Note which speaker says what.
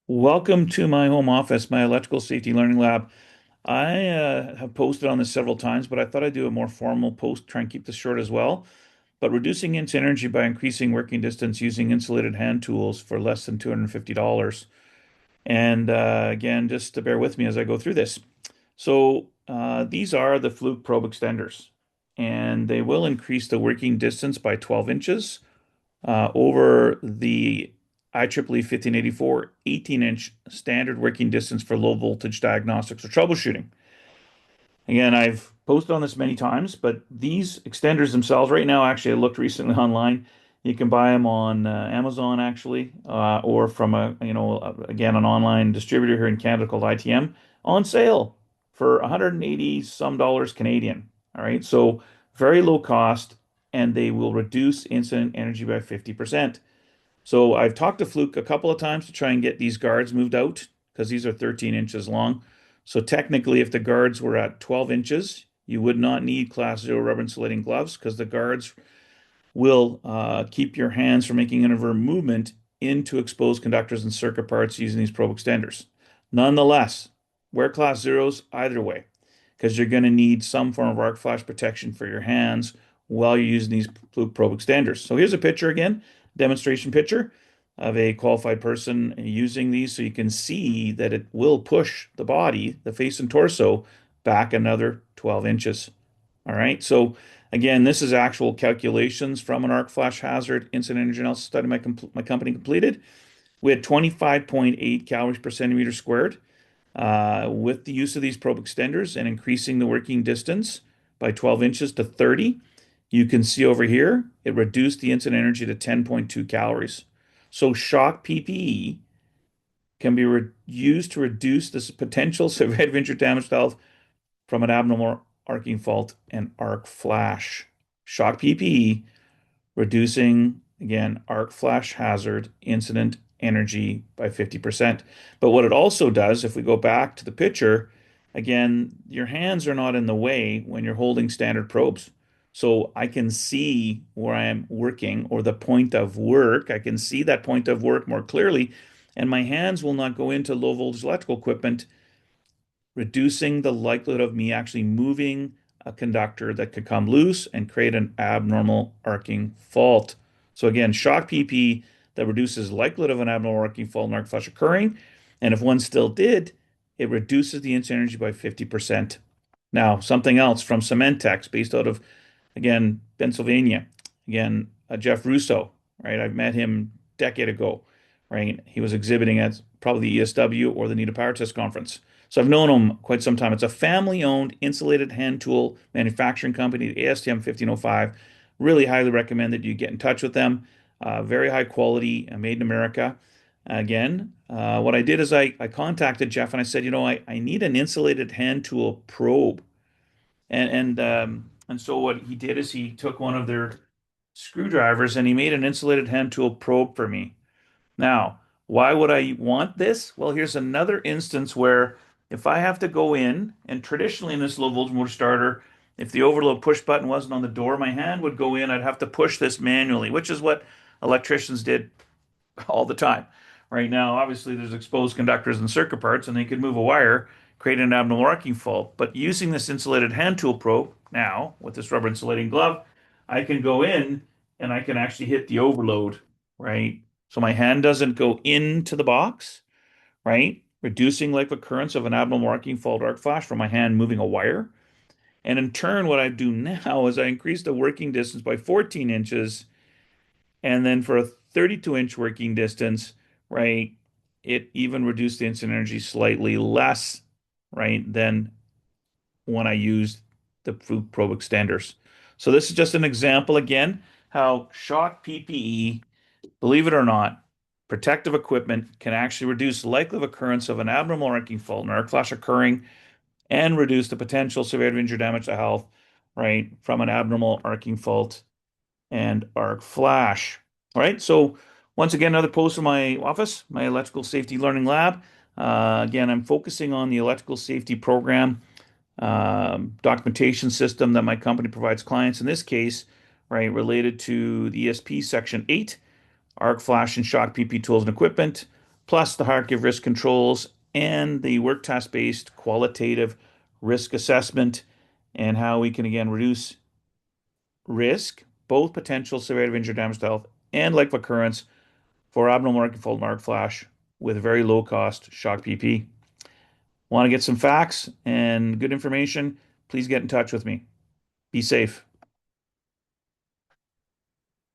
Speaker 1: Welcome to my home office, my electrical safety learning lab. I have posted on this several times, but I thought I'd do a more formal post, try and keep this short as well. But reducing its energy by increasing working distance using insulated hand tools for less than $250. And again, just to bear with me as I go through this. These are the Fluke Probe Extenders, and they will increase the working distance by 12 inches over the IEEE 1584 18-inch standard working distance for low voltage diagnostics or troubleshooting. Again, I've posted on this many times, but these extenders themselves, right now, actually, I looked recently online. You can buy them on Amazon, actually, or from again, an online distributor here in Canada called ITM on sale for 180 some dollars Canadian. All right, so very low cost, and they will reduce incident energy by 50%. So I've talked to Fluke a couple of times to try and get these guards moved out because these are 13 inches long. So technically, if the guards were at 12 inches, you would not need class zero rubber insulating gloves because the guards will keep your hands from making inadvertent movement into exposed conductors and circuit parts using these probe extenders. Nonetheless, wear class zeros either way because you're going to need some form of arc flash protection for your hands while you're using these Fluke probe extenders. So here's a picture again, demonstration picture of a qualified person using these so you can see that it will push the body, the face and torso, back another 12 inches. All right. So again, this is actual calculations from an arc flash hazard incident energy analysis study my company completed. We had 25.8 calories per centimeter squared with the use of these probe extenders and increasing the working distance by 12 inches to 30. You can see over here, it reduced the incident energy to 10.2 calories. So shock PPE can be used to reduce this potential severe injury damage to health from an abnormal arcing fault and arc flash. Shock PPE, reducing, again, arc flash hazard incident energy by 50%. But what it also does, if we go back to the picture, again, your hands are not in the way when you're holding standard probes. So I can see where I am working or the point of work. I can see that point of work more clearly, and my hands will not go into low voltage electrical equipment, reducing the likelihood of me actually moving a conductor that could come loose and create an abnormal arcing fault. So again, shock PP that reduces likelihood of an abnormal arcing fault and arc flash occurring. And if one still did, it reduces the incident energy by 50%. Now, something else from Cementex, based out of, again, Pennsylvania. Again, Jeff Russo, right? I've met him a decade ago, right? He was exhibiting at probably the ESW or the NETA Power Test Conference. So I've known them quite some time. It's a family-owned insulated hand tool manufacturing company, ASTM 1505. Really highly recommend that you get in touch with them. Very high quality, made in America. Again, what I did is I contacted Jeff and I said, I need an insulated hand tool probe. And so what he did is he took one of their screwdrivers and he made an insulated hand tool probe for me. Now, why would I want this? Well, here's another instance where if I have to go in, and traditionally in this low voltage motor starter, if the overload push button wasn't on the door, my hand would go in. I'd have to push this manually, which is what electricians did all the time. Right now, obviously, there's exposed conductors and circuit parts, and they could move a wire, create an abnormal arcing fault. But using this insulated hand tool probe now with this rubber insulating glove, I can go in and I can actually hit the overload, right? So my hand doesn't go into the box, right? Reducing life occurrence of an abnormal arcing fault arc flash from my hand moving a wire. And in turn, what I do now is I increase the working distance by 14 inches. And then for a 32-inch working distance, right, it even reduced the incident energy slightly less, right, than when I used the Fluke Probe Extenders. So this is just an example again how shock PPE, believe it or not, protective equipment can actually reduce the likelihood of occurrence of an abnormal arcing fault and arc flash occurring and reduce the potential severe injury damage to health, right, from an abnormal arcing fault and arc flash. All right. So once again, another post from my office, my electrical safety learning lab. Again, I'm focusing on the electrical safety program documentation system that my company provides clients. In this case, right, related to the ESP Section 8, arc flash and shock PP tools and equipment, plus the hierarchy of risk controls and the work task based qualitative risk assessment, and how we can again reduce risk, both potential severity of injury, damage to health, and life occurrence for abnormal arc fault and arc flash with very low cost shock PP. Want to get some facts and good information? Please get in touch with me. Be safe.